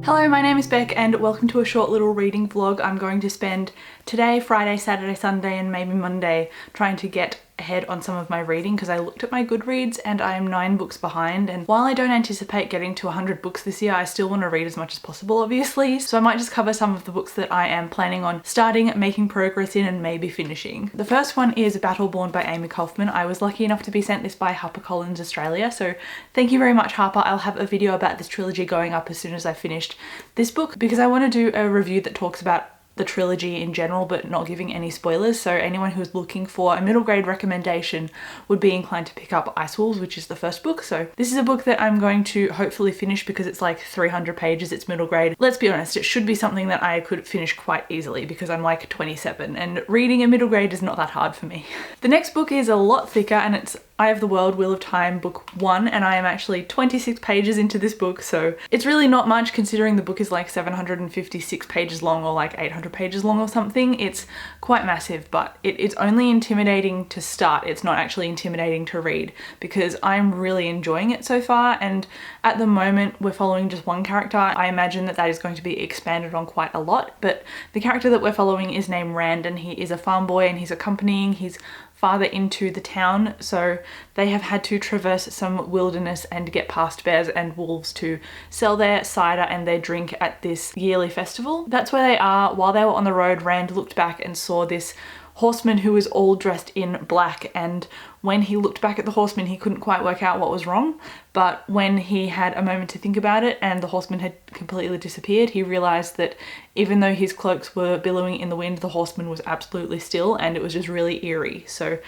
Hello, my name is Beck and welcome to a short little reading vlog. I'm going to spend today, Friday, Saturday, Sunday and maybe Monday trying to get ahead on some of my reading because I looked at my Goodreads and I am 9 books behind, and while I don't anticipate getting to 100 books this year, I still want to read as much as possible obviously, so I might just cover some of the books that I am planning on starting, making progress in and maybe finishing. The first one is Battleborn by Amy Kaufman. I was lucky enough to be sent this by HarperCollins Australia, so thank you very much Harper. I'll have a video about this trilogy going up as soon as I've finished this book because I want to do a review that talks about the trilogy in general but not giving any spoilers, so anyone who's looking for a middle grade recommendation would be inclined to pick up Ice Wolves, which is the first book. So this is a book that I'm going to hopefully finish because it's like 300 pages, it's middle grade. Let's be honest, it should be something that I could finish quite easily because I'm like 27 and reading a middle grade is not that hard for me. The next book is a lot thicker and it's Eye of the World, Wheel of Time, book 1, and I am actually 26 pages into this book, so it's really not much considering the book is like 756 pages long or like 800 pages long or something. It's quite massive, but it's only intimidating to start. It's not actually intimidating to read because I'm really enjoying it so far, and at the moment we're following just one character. I imagine that is going to be expanded on quite a lot, but the character that we're following is named Rand and he is a farm boy and he's accompanying his father into the town, so they have had to traverse some wilderness and get past bears and wolves to sell their cider and their drink at this yearly festival. That's where they are. While they were on the road, Rand looked back and saw this horseman who was all dressed in black, and when he looked back at the horseman he couldn't quite work out what was wrong, but when he had a moment to think about it and the horseman had completely disappeared, he realized that even though his cloaks were billowing in the wind, the horseman was absolutely still and it was just really eerie. So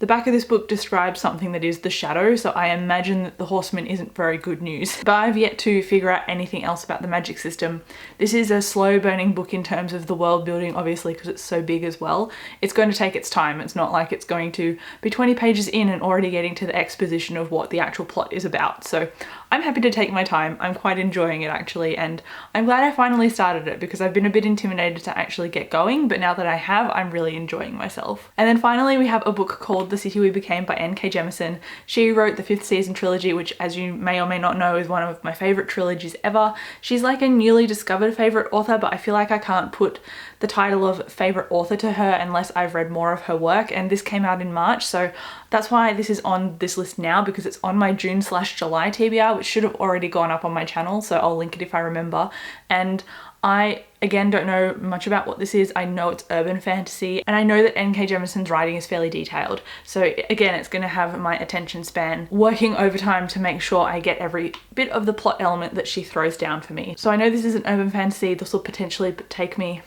the back of this book describes something that is the shadow, so I imagine that the horseman isn't very good news. But I've yet to figure out anything else about the magic system. This is a slow burning book in terms of the world building, obviously, because it's so big as well. It's going to take its time. It's not like it's going to be 20 pages in and already getting to the exposition of what the actual plot is about. So I'm happy to take my time. I'm quite enjoying it actually, and I'm glad I finally started it because I've been a bit intimidated to actually get going, but now that I have, I'm really enjoying myself. And then finally we have a book called The City We Became by N.K. Jemisin. She wrote the 5th season trilogy, which as you may or may not know is one of my favourite trilogies ever. She's like a newly discovered favourite author, but I feel like I can't put the title of favourite author to her unless I've read more of her work, and this came out in March, so that's why this is on this list now, because it's on my June/July TBR, which should have already gone up on my channel, so I'll link it if I remember. And I, again, don't know much about what this is. I know it's urban fantasy, and I know that N.K. Jemisin's writing is fairly detailed. So again, it's going to have my attention span working overtime to make sure I get every bit of the plot element that she throws down for me. So I know this is an urban fantasy. This will potentially take me...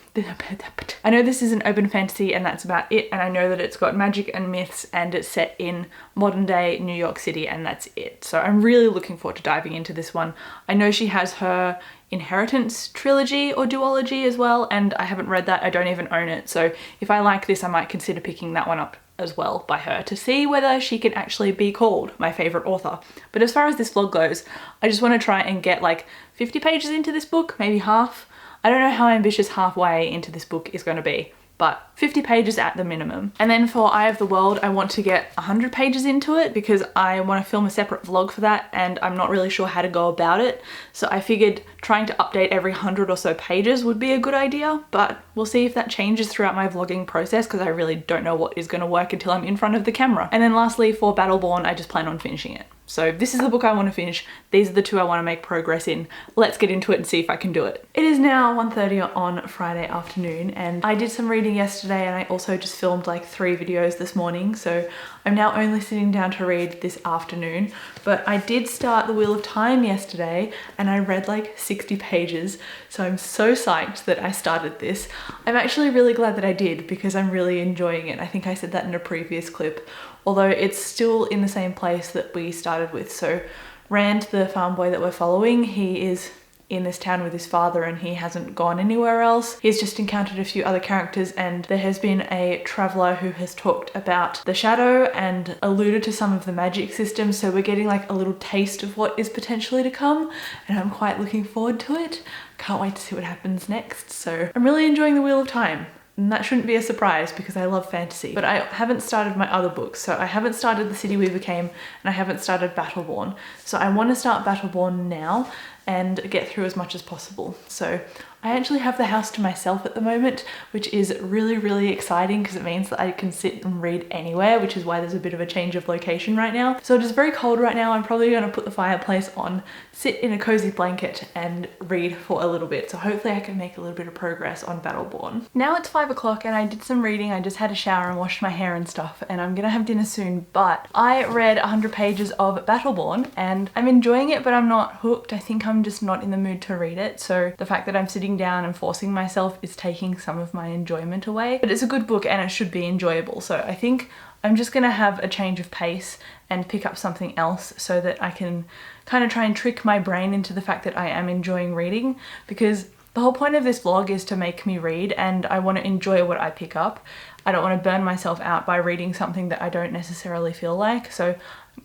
I know this is an urban fantasy and that's about it, and I know that it's got magic and myths and it's set in modern day New York City, and that's it. So I'm really looking forward to diving into this one. I know she has her Inheritance trilogy or duology as well, and I haven't read that. I don't even own it, so if I like this I might consider picking that one up as well by her to see whether she can actually be called my favourite author. But as far as this vlog goes, I just want to try and get like 50 pages into this book, maybe half. I don't know how ambitious halfway into this book is going to be, but 50 pages at the minimum. And then for Eye of the World, I want to get 100 pages into it because I want to film a separate vlog for that and I'm not really sure how to go about it. So I figured trying to update every 100 or so pages would be a good idea, but we'll see if that changes throughout my vlogging process because I really don't know what is going to work until I'm in front of the camera. And then lastly, for Battleborn, I just plan on finishing it. So this is the book I want to finish. These are the 2 I want to make progress in. Let's get into it and see if I can do it. It is now 1:30 on Friday afternoon and I did some reading yesterday and I also just filmed like 3 videos this morning. So I'm now only sitting down to read this afternoon, but I did start The Wheel of Time yesterday and I read like 60 pages. So I'm so psyched that I started this. I'm actually really glad that I did because I'm really enjoying it. I think I said that in a previous clip, although it's still in the same place that we started with. So Rand, the farm boy that we're following, he is in this town with his father and he hasn't gone anywhere else. He's just encountered a few other characters and there has been a traveler who has talked about the shadow and alluded to some of the magic systems, so we're getting like a little taste of what is potentially to come and I'm quite looking forward to it. Can't wait to see what happens next. So I'm really enjoying The Wheel of Time. And that shouldn't be a surprise because I love fantasy. But I haven't started my other books. So I haven't started The City We Became and I haven't started Battleborn. So I want to start Battleborn now. and get through as much as possible. So I actually have the house to myself at the moment, which is really, really exciting because it means that I can sit and read anywhere, which is why there's a bit of a change of location right now. So it is very cold right now. I'm probably going to put the fireplace on, sit in a cozy blanket and read for a little bit. So hopefully I can make a little bit of progress on Battleborn. Now it's 5 o'clock and I did some reading. I just had a shower and washed my hair and stuff, and I'm gonna have dinner soon, but I read 100 pages of Battleborn and I'm enjoying it, but I'm not hooked. I think I'm just not in the mood to read it. So the fact that I'm sitting down and forcing myself is taking some of my enjoyment away. But it's a good book and it should be enjoyable. So I think I'm just gonna have a change of pace and pick up something else so that I can kind of try and trick my brain into the fact that I am enjoying reading, because the whole point of this vlog is to make me read and I want to enjoy what I pick up. I don't want to burn myself out by reading something that I don't necessarily feel like. So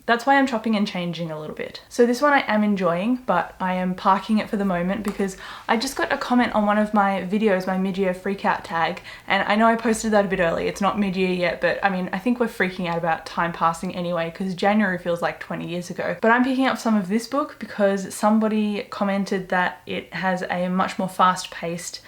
that's why I'm chopping and changing a little bit. So this one I am enjoying, but I am parking it for the moment because I just got a comment on one of my videos, my mid-year freakout tag, and I know I posted that a bit early. It's not mid-year yet, but I mean, I think we're freaking out about time passing anyway because January feels like 20 years ago. But I'm picking up some of this book because somebody commented that it has a much more fast-paced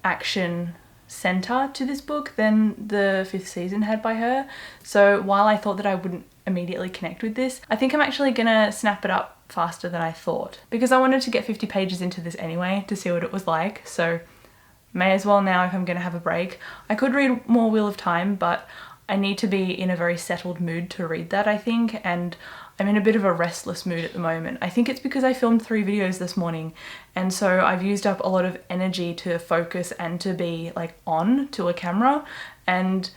action center to this book than the 5th season had by her. So while I thought that I wouldn't immediately connect with this, I think I'm actually gonna snap it up faster than I thought because I wanted to get 50 pages into this anyway to see what it was like. So may as well now if I'm gonna have a break. I could read more Wheel of Time, but I need to be in a very settled mood to read that, I think, and I'm in a bit of a restless mood at the moment. I think it's because I filmed 3 videos this morning, and so I've used up a lot of energy to focus and to be like on to a camera, and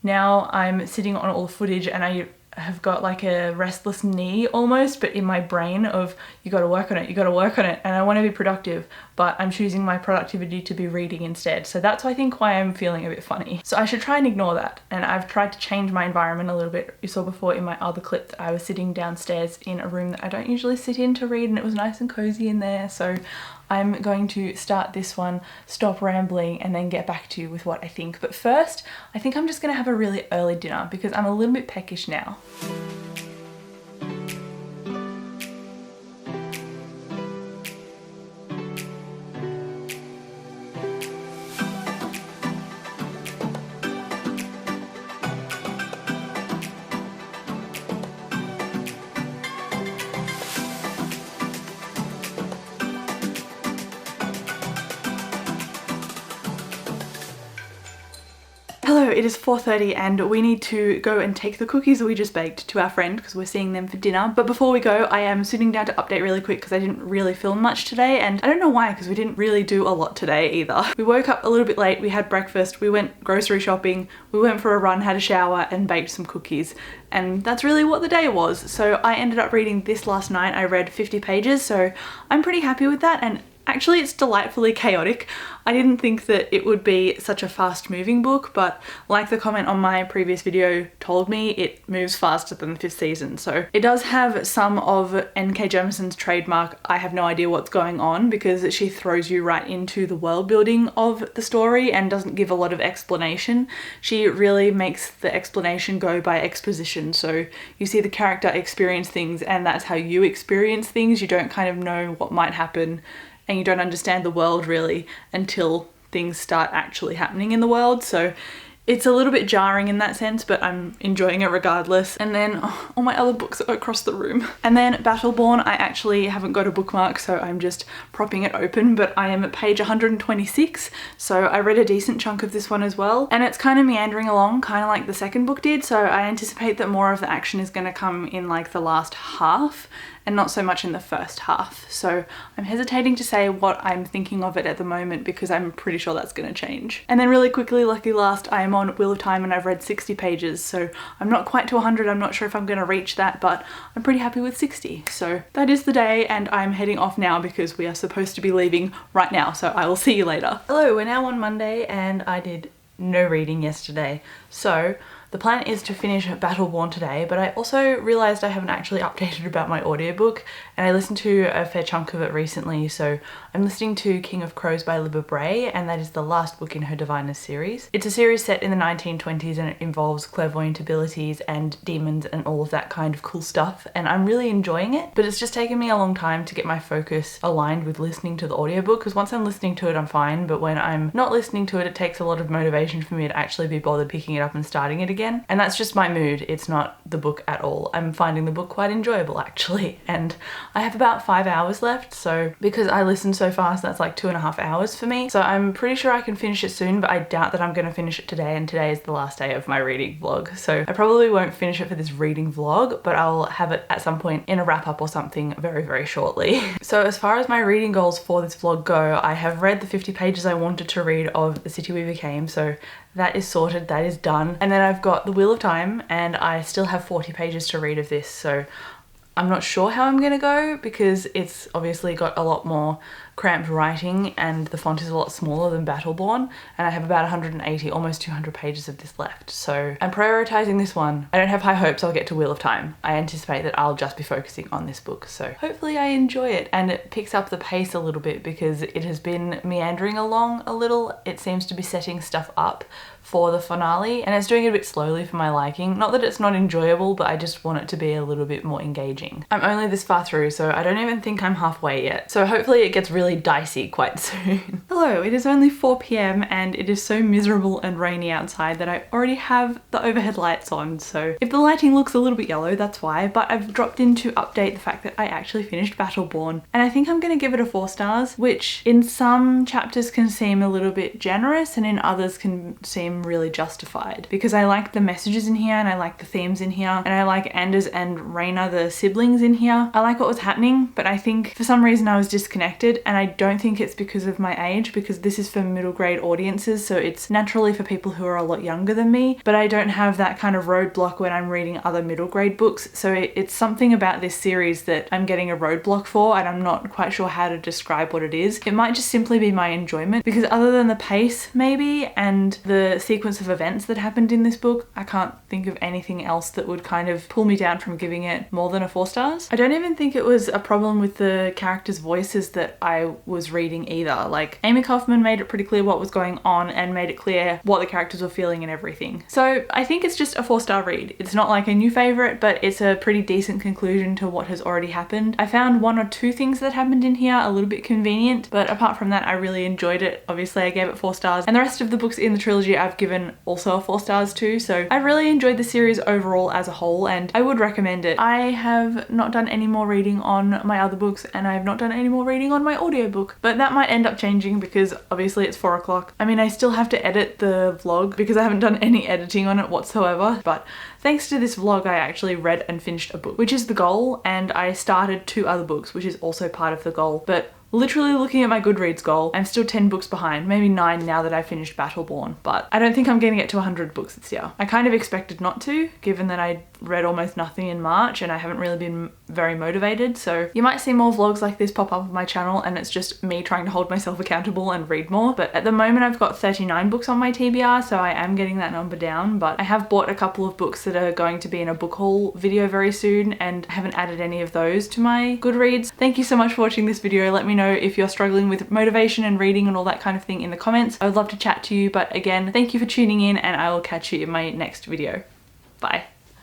now I'm sitting on all the footage and I have got like a restless knee almost, but in my brain of you gotta work on it, you gotta work on it, and I want to be productive, but I'm choosing my productivity to be reading instead. So that's I think why I'm feeling a bit funny. So I should try and ignore that, and I've tried to change my environment a little bit. You saw before in my other clip that I was sitting downstairs in a room that I don't usually sit in to read, and it was nice and cozy in there. So I'm going to start this one, stop rambling, and then get back to you with what I think. But first, I think I'm just gonna have a really early dinner because I'm a little bit peckish now. Hello, it is 4:30 and we need to go and take the cookies that we just baked to our friend because we're seeing them for dinner. But before we go, I am sitting down to update really quick because I didn't really film much today, and I don't know why because we didn't really do a lot today either. We woke up a little bit late, we had breakfast, we went grocery shopping, we went for a run, had a shower and baked some cookies. And that's really what the day was. So I ended up reading this last night. I read 50 pages, so I'm pretty happy with that, and actually it's delightfully chaotic. I didn't think that it would be such a fast moving book, but like the comment on my previous video told me, it moves faster than the 5th season. So it does have some of N.K. Jemisin's trademark, I have no idea what's going on, because she throws you right into the world building of the story and doesn't give a lot of explanation. She really makes the explanation go by exposition. So you see the character experience things and that's how you experience things. You don't kind of know what might happen, and you don't understand the world really until things start actually happening in the world. So it's a little bit jarring in that sense, but I'm enjoying it regardless. And then all my other books are across the room. And then Battleborn, I actually haven't got a bookmark, so I'm just propping it open, but I am at page 126. So I read a decent chunk of this one as well. And it's kind of meandering along, kind of like the second book did. So I anticipate that more of the action is gonna come in like the last half and not so much in the first half. So I'm hesitating to say what I'm thinking of it at the moment because I'm pretty sure that's gonna change. And then really quickly, lucky last, I am on Wheel of Time and I've read 60 pages. So I'm not quite to 100, I'm not sure if I'm gonna reach that, but I'm pretty happy with 60. So that is the day and I'm heading off now because we are supposed to be leaving right now. So I will see you later. Hello, we're now on Monday and I did no reading yesterday. So The plan is to finish Battleborn today, but I also realised I haven't actually updated about my audiobook, and I listened to a fair chunk of it recently, so I'm listening to King of Crows by Libba Bray, and that is the last book in her Diviners series. It's a series set in the 1920s and it involves clairvoyant abilities and demons and all of that kind of cool stuff, and I'm really enjoying it, but it's just taken me a long time to get my focus aligned with listening to the audiobook, because once I'm listening to it I'm fine, but when I'm not listening to it, it takes a lot of motivation for me to actually be bothered picking it up and starting it again. And that's just my mood, it's not the book at all. I'm finding the book quite enjoyable actually, and I have about 5 hours left, so because I listen so fast that's like 2.5 hours for me, so I'm pretty sure I can finish it soon, but I doubt that I'm going to finish it today, and today is the last day of my reading vlog, so I probably won't finish it for this reading vlog, but I'll have it at some point in a wrap up or something very shortly. So as far as my reading goals for this vlog go, I have read the 50 pages I wanted to read of The City We Became, so that is sorted, that is done. And then I've got The Wheel of Time, and I still have 40 pages to read of this, so I'm not sure how I'm gonna go because it's obviously got a lot more cramped writing and the font is a lot smaller than Battleborn, and I have about 180, almost 200 pages of this left. So I'm prioritizing this one. I don't have high hopes I'll get to Wheel of Time. I anticipate that I'll just be focusing on this book, so hopefully I enjoy it and it picks up the pace a little bit because it has been meandering along a little. It seems to be setting stuff up for the finale and it's doing it a bit slowly for my liking. Not that it's not enjoyable, but I just want it to be a little bit more engaging. I'm only this far through, so I don't even think I'm halfway yet. So hopefully it gets really dicey quite soon. Hello, it is only 4 p.m. and it is so miserable and rainy outside that I already have the overhead lights on, so if the lighting looks a little bit yellow, that's why, but I've dropped in to update the fact that I actually finished Battleborn, and I think I'm gonna give it a 4 stars, which in some chapters can seem a little bit generous and in others can seem really justified, because I like the messages in here and I like the themes in here, and I like Anders and Raina, the siblings, in here. I like what was happening, but I think for some reason I was disconnected, and I don't think it's because of my age, because this is for middle grade audiences, so it's naturally for people who are a lot younger than me, but I don't have that kind of roadblock when I'm reading other middle grade books, so it's something about this series that I'm getting a roadblock for, and I'm not quite sure how to describe what it is. It might just simply be my enjoyment, because other than the pace maybe and the sequence of events that happened in this book, I can't think of anything else that would kind of pull me down from giving it more than a 4 stars. I don't even think it was a problem with the characters' voices that I was reading either. Like, Amy Kaufman made it pretty clear what was going on and made it clear what the characters were feeling and everything. So I think it's just a 4-star read. It's not like a new favorite, but it's a pretty decent conclusion to what has already happened. I found 1 or 2 things that happened in here a little bit convenient, but apart from that I really enjoyed it. Obviously I gave it 4 stars, and the rest of the books in the trilogy I've given also 4 stars too, so I really enjoyed the series overall as a whole and I would recommend it. I have not done any more reading on my other books and I have not done any more reading on my audiobook, but that might end up changing because obviously it's 4 o'clock. I mean, I still have to edit the vlog because I haven't done any editing on it whatsoever, but thanks to this vlog I actually read and finished a book, which is the goal, and I started 2 other books, which is also part of the goal. But literally looking at my Goodreads goal, I'm still 10 books behind, maybe 9 now that I finished Battleborn, but I don't think I'm gonna get to 100 books this year. I kind of expected not to, given that I read almost nothing in March and I haven't really been very motivated, so you might see more vlogs like this pop up on my channel and it's just me trying to hold myself accountable and read more. But at the moment I've got 39 books on my TBR, so I am getting that number down, but I have bought a couple of books that are going to be in a book haul video very soon and I haven't added any of those to my Goodreads. Thank you so much for watching this video. Let me know if you're struggling with motivation and reading and all that kind of thing in the comments. I would love to chat to you, but again, thank you for tuning in and I will catch you in my next video. Bye.